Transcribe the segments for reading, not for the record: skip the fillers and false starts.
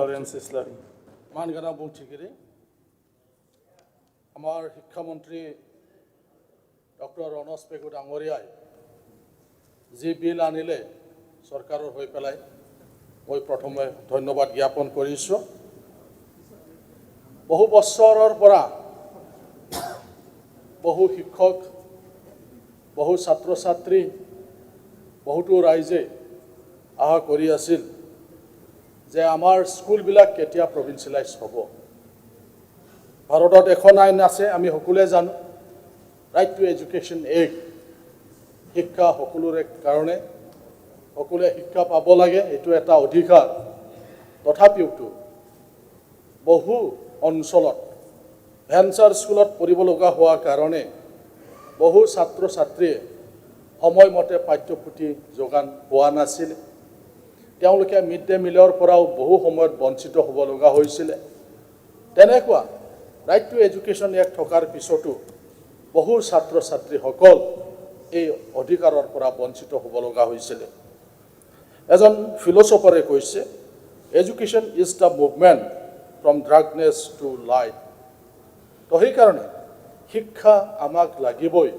Lawrence Islami. Mangana Bunchikiri. Amar Hikkamantri Dr. Ronos Pegu Dangoriai. Ji bill anile Sarkaror hoi pelai. Moi prothome ধন্যবাদ জ্ঞাপন কৰিছো। বহু বছৰৰ পৰা বহু শিক্ষক বহু ছাত্ৰ ছাত্ৰী বহুতো ৰাইজে আশা কৰি আছিল যে আমাৰ স্কুলবিলাক কেতিয়া প্ৰভিন্সিয়েলাইজ হ'ব। ভাৰতত এখন আইন আছে আমি সকলোৱে জানো, ৰাইট টু এডুকেশ্যন এক্ট। শিক্ষা সকলোৰে কাৰণে সকলোৱে শিক্ষা পাব লাগে, এইটো এটা অধিকাৰ। তথাপিওতো বহু অঞ্চলত ভেঞ্চাৰ স্কুলত পঢ়িব লগা হোৱাৰ কাৰণে বহু ছাত্ৰ ছাত্ৰীয়ে সময়মতে পাঠ্যপুথি যোগান পোৱা নাছিল। তেওঁলোকে মিড ডে মিলৰ পৰাও বহু সময়ত বঞ্চিত হ'ব লগা হৈছিল। তেনেকুৱা ৰাইট টু এডুকেশ্যন এক্ট থকাৰ পিছতো বহু ছাত্ৰ ছাত্ৰীসকল এই অধিকাৰৰ পৰা বঞ্চিত হ'ব লগা হৈছিল। এজন ফিলচফাৰে কৈছে, education is the movement from darkness to light. তো সেইকাৰণে শিক্ষা আমাক লাগিবই,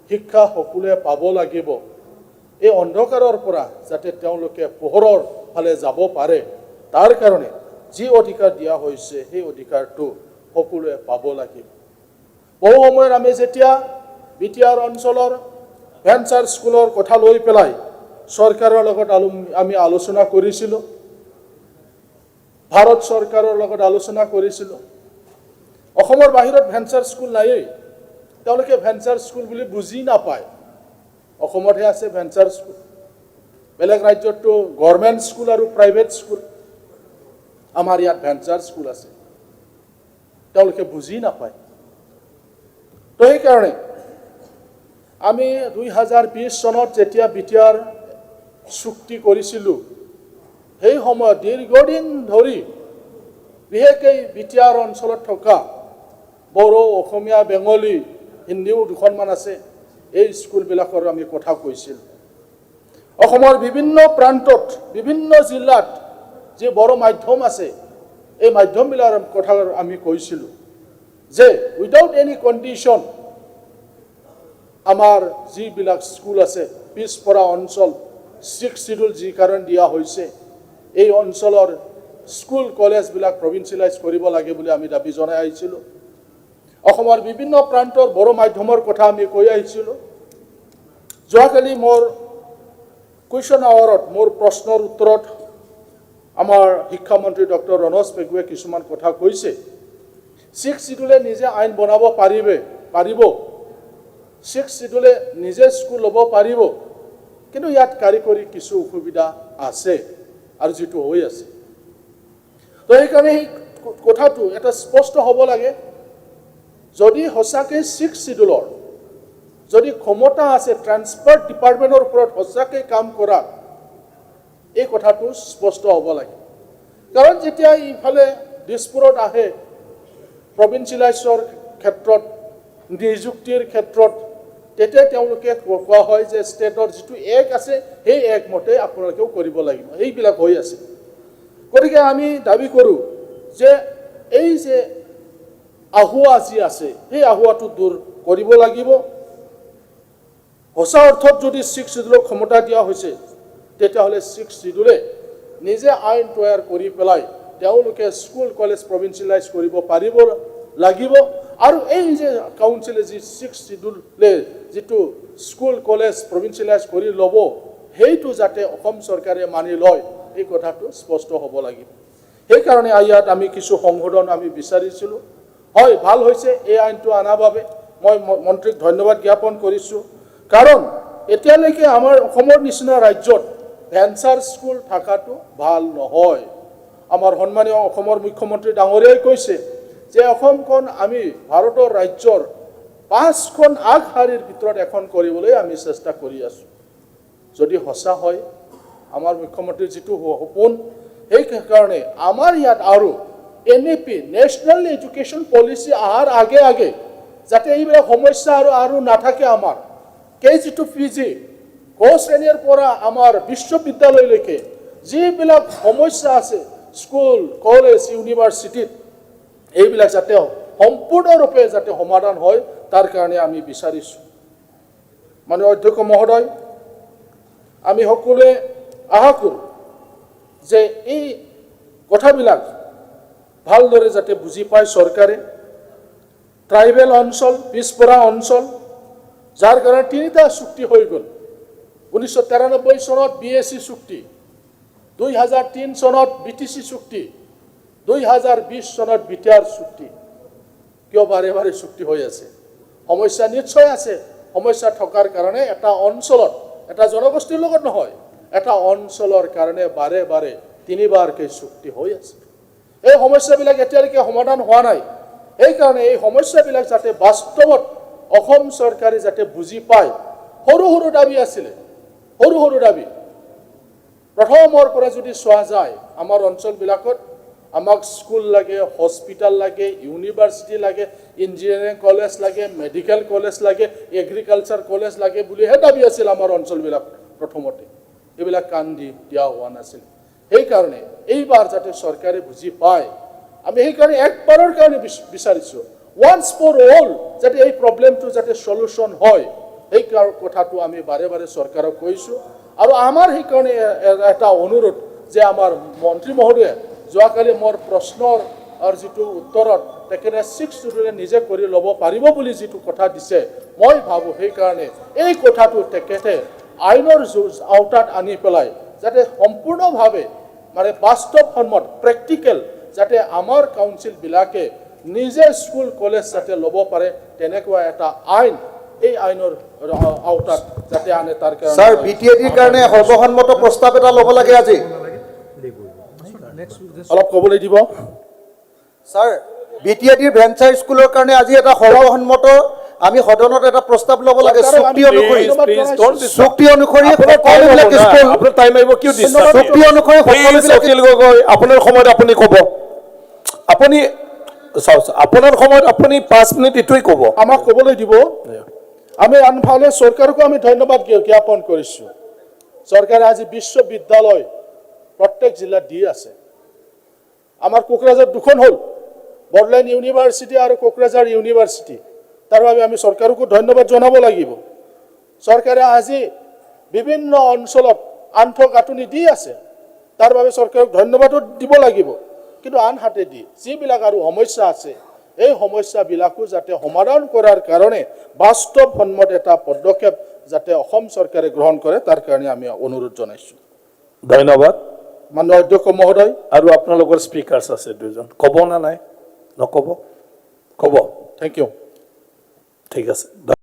শিক্ষা সকলোৱে পাব লাগিব। এই অন্ধকাৰৰ পৰা যাতে তেওঁলোকে পোহৰৰ ফালে যাব পাৰে, তাৰ কাৰণে যি অধিকাৰ দিয়া হৈছে সেই অধিকাৰটো সকলোৱে পাব লাগিব। বহু সময়ত আমি যেতিয়া বিটিআৰ অঞ্চলৰ ভেঞ্চাৰ স্কুলৰ কথা লৈ পেলাই চৰকাৰৰ লগত আমি আলোচনা কৰিছিলোঁ, ভাৰত চৰকাৰৰ লগত আলোচনা কৰিছিলোঁ। অসমৰ বাহিৰত ভেঞ্চাৰ স্কুল নায়েই, তেওঁলোকে ভেঞ্চাৰ স্কুল বুলি বুজি নাপায়। অসমতহে আছে ভেঞ্চাৰ স্কুল, বেলেগ ৰাজ্যততো গভৰ্ণমেণ্ট স্কুল আৰু প্ৰাইভেট স্কুল। আমাৰ ইয়াত ভেঞ্চাৰ স্কুল আছে, তেওঁলোকে বুজি নাপায়। তো সেইকাৰণে আমি 2020 চনত যেতিয়া বিটিআৰ চুক্তি কৰিছিলোঁ, সেই সময়ত দীৰ্ঘদিন ধৰি বিশেষকৈ বিটিআৰ অঞ্চলত থকা বড়ো, অসমীয়া, বেংগলী, হিন্দীও দুখনমান আছে, এই স্কুলবিলাকৰ আমি কথা কৈছিলোঁ। অসমৰ বিভিন্ন প্ৰান্তত বিভিন্ন জিলাত যি বড়ো মাধ্যম আছে, এই মাধ্যমবিলাকৰ কথা আমি কৈছিলোঁ যে উইদাউট এনি কণ্ডিশ্যন আমাৰ যিবিলাক স্কুল আছে পিছপৰা অঞ্চল 6 শিডিউল যি কাৰণ দিয়া হৈছে, এই অঞ্চলৰ স্কুল কলেজবিলাক প্ৰভিন্সিয়েলাইজ কৰিব লাগে বুলি আমি দাবী জনাই আহিছিলোঁ। অসমৰ বিভিন্ন প্ৰান্তৰ বড়ো মাধ্যমৰ কথা আমি কৈ আহিছিলোঁ। যোৱাকালি মোৰ কুৱেশ্যন আৱাৰত মোৰ প্ৰশ্নৰ উত্তৰত আমাৰ শিক্ষামন্ত্ৰী ডক্টৰ ৰণোজ পেগুৱে কিছুমান কথা কৈছে। 6 শিডিউলে নিজে আইন বনাব পাৰিব, 6 শিডিউলে নিজে স্কুল ল'ব পাৰিব, কিন্তু ইয়াত কাৰিকৰী কিছু অসুবিধা আছে আৰু যিটো হৈ আছে। তো সেইকাৰণে সেই কথাটো এটা স্পষ্ট হ'ব লাগে। যদি সঁচাকৈ 6 শিডিউলৰ যদি ক্ষমতা আছে ট্ৰান্সপৰ্ট ডিপাৰ্টমেণ্টৰ ওপৰত সঁচাকৈ কাম কৰা, এই কথাটো স্পষ্ট হ'ব লাগে। কাৰণ যেতিয়া ইফালে দিছপুৰত আহে প্ৰভিন্সিয়েলাইজৰ ক্ষেত্ৰত, নিযুক্তিৰ ক্ষেত্ৰত, তেতিয়া তেওঁলোকে কোৱা হয় যে ষ্টেটৰ যিটো এক আছে সেই একমতে আপোনালোকেও কৰিব লাগিব। এইবিলাক হৈ আছে। গতিকে আমি দাবী কৰোঁ যে এই যে আহুৱা যি আছে সেই আহুৱাটো দূৰ কৰিব লাগিব। সঁচা অৰ্থত যদি 6 শিডিউলক ক্ষমতা দিয়া হৈছে, তেতিয়াহ'লে 6 শিডিউলে নিজে আইন তৈয়াৰ কৰি পেলাই তেওঁলোকে স্কুল কলেজ প্ৰভিন্সিয়েলাইজ কৰিব পাৰিব লাগিব। আৰু এই যে কাউন্সিলে যি 6 শিডিউলে যিটো স্কুল কলেজ প্ৰভিন্সিয়েলাইজ কৰি ল'ব, সেইটো যাতে অসম চৰকাৰে মানি লয়, এই কথাটো স্পষ্ট হ'ব লাগিব। সেইকাৰণে ইয়াত আমি কিছু সংশোধন আমি বিচাৰিছিলোঁ। হয়, ভাল হৈছে এই আইনটো অনাৰ বাবে মই মন্ত্ৰীক ধন্যবাদ জ্ঞাপন কৰিছোঁ। কাৰণ এতিয়ালৈকে আমাৰ অসমৰ নিচিনা ৰাজ্যত ভেঞ্চাৰ স্কুল থকাটো ভাল নহয়। আমাৰ সন্মানীয় অসমৰ মুখ্যমন্ত্ৰী ডাঙৰীয়াই কৈছে যে অসমখন আমি ভাৰতৰ ৰাজ্যৰ 5খন আগশাৰীৰ ভিতৰত এখন কৰিবলৈ আমি চেষ্টা কৰি আছোঁ। যদি সঁচা হয় আমাৰ মুখ্যমন্ত্ৰীৰ যিটো সপোন, সেইকাৰণে আমাৰ ইয়াত আৰু NEP নেশ্যনেল এডুকেশ্যন পলিচি অহাৰ আগে আগে যাতে এইবিলাক সমস্যা আৰু নাথাকে। আমাৰ KG to PG ক শ্ৰেণীৰ পৰা আমাৰ বিশ্ববিদ্যালয়লৈকে যিবিলাক সমস্যা আছে স্কুল কলেজ ইউনিভাৰ্চিটিত এইবিলাক যাতে সম্পূৰ্ণৰূপে যাতে সমাধান হয় তাৰ কাৰণে আমি বিচাৰিছোঁ। মাননীয় অধ্যক্ষ মহোদয়, আমি সকলোৱে আশা কৰোঁ যে এই কথাবিলাক ভালদৰে যাতে বুজি পায় চৰকাৰে। ট্ৰাইবেল অঞ্চল, পিছপৰা অঞ্চল, যাৰ কাৰণে 3টা চুক্তি হৈ গ'ল। 1993 চনত BSc চুক্তি, 2003 চনত BTC চুক্তি, 2020 চনত BTR চুক্তি। কিয় বাৰে বাৰে চুক্তি হৈ আছে? সমস্যা নিশ্চয় আছে। সমস্যা থকাৰ কাৰণে এটা অঞ্চলত, এটা জনগোষ্ঠীৰ লগত নহয়, এটা অঞ্চলৰ কাৰণে বাৰে বাৰে 3বাৰকৈ চুক্তি হৈ আছে। এই সমস্যাবিলাক এতিয়ালৈকে সমাধান হোৱা নাই। এইকাৰণে এই সমস্যাবিলাক যাতে বাস্তৱত অসম চৰকাৰে যাতে বুজি পায়। সৰু সৰু দাবী আছিলে, সৰু সৰু দাবী। প্ৰথমৰ পৰা যদি চোৱা যায়, আমাৰ অঞ্চলবিলাকত আমাক স্কুল লাগে, হস্পিটেল লাগে, ইউনিভাৰ্চিটি লাগে, ইঞ্জিনিয়াৰিং কলেজ লাগে, মেডিকেল কলেজ লাগে, এগ্ৰিকালচাৰ কলেজ লাগে বুলিহে দাবী আছিল আমাৰ অঞ্চলবিলাক প্ৰথমতে। এইবিলাক কাণ দিয়া হোৱা নাছিল। সেইকাৰণে এইবাৰ যাতে চৰকাৰে বুজি পায়, আমি সেইকাৰণে একবাৰৰ কাৰণে বিচাৰিছোঁ, ওৱান্স ফৰ অল যাতে এই প্ৰব্লেমটো যাতে সলিউশ্যন হয়। সেই কথাটো আমি বাৰে বাৰে চৰকাৰক কৈছোঁ। আৰু আমাৰ সেইকাৰণে এটা অনুৰোধ যে আমাৰ মন্ত্ৰী মহোদয়ে যোৱাকালি মোৰ প্ৰশ্নৰ যিটো উত্তৰত তেখেতে 6 শিডিউলে নিজে কৰি ল'ব পাৰিব বুলি যিটো কথা দিছে, মই ভাবোঁ সেইকাৰণে এই কথাটো তেখেতে আইনৰ আওতাত আনি পেলাই যাতে সম্পূৰ্ণভাৱে মানে বাস্তৱসন্মত প্ৰেক্টিকেল যাতে আমাৰ কাউন্সিলবিলাকে নিজে স্কুল কলেজ যাতে ল'ব পাৰে, তেনেকুৱা এটা আইন এই আইনৰ আওতাত যাতে আনে তাৰ কাৰণে। স্যাৰ, BTADৰ কাৰণে সৰ্বসন্মত প্ৰস্তাৱ এটা ল'ব লাগে আজি। অলপ ক'বলৈ দিব। স্যাৰ, BTADৰ ভেঞ্চাৰ স্কুলৰ কাৰণে আজি এটা সৰ্বসন্মত আমি সদনত এটা প্ৰস্তাৱ ল'ব লাগে। চুক্তি অনুসৰি চুক্তি অনুসৰি সকলোবিলাক স্কুল আপোনাৰ টাইম আহিব, কিয় দিছে? চুক্তি অনুসৰি সকলোবিলাক আপোনাৰ সময়ত আপুনি ক'ব। আপুনি চাওক, আপোনাৰ সময়ত আপুনি 5 মিনিট এইটোৱে ক'ব। আমাক ক'বলৈ দিব। আমি আনফালে চৰকাৰকো আমি ধন্যবাদ জ্ঞাপন কৰিছোঁ। চৰকাৰে আজি বিশ্ববিদ্যালয় প্ৰত্যেক জিলাত দি আছে। আমাৰ কোকৰাঝাৰ 2খন হ'ল, বড়োলেণ্ড ইউনিভাৰ্চিটি আৰু কোকৰাঝাৰ ইউনিভাৰ্চিটি। তাৰ বাবে আমি চৰকাৰকো ধন্যবাদ জনাব লাগিব। চৰকাৰে আজি বিভিন্ন অঞ্চলত আন্তঃগাঁথনি দি আছে, তাৰ বাবে চৰকাৰক ধন্যবাদো দিব লাগিব। কিন্তু আনহাতেদি যিবিলাক আৰু সমস্যা আছে, এই সমস্যাবিলাকো যাতে সমাধান কৰাৰ কাৰণে বাস্তৱসন্মত এটা পদক্ষেপ যাতে অসম চৰকাৰে গ্ৰহণ কৰে, তাৰ কাৰণে আমি অনুৰোধ জনাইছোঁ। ধন্যবাদ। মাননীয় অধ্যক্ষ মহোদয়, আৰু আপোনালোকৰ স্পীকাৰ্ছ আছে 2জন, ক'ব না নাই? নক'ব? ক'ব। Thank you. ঠিক আছে।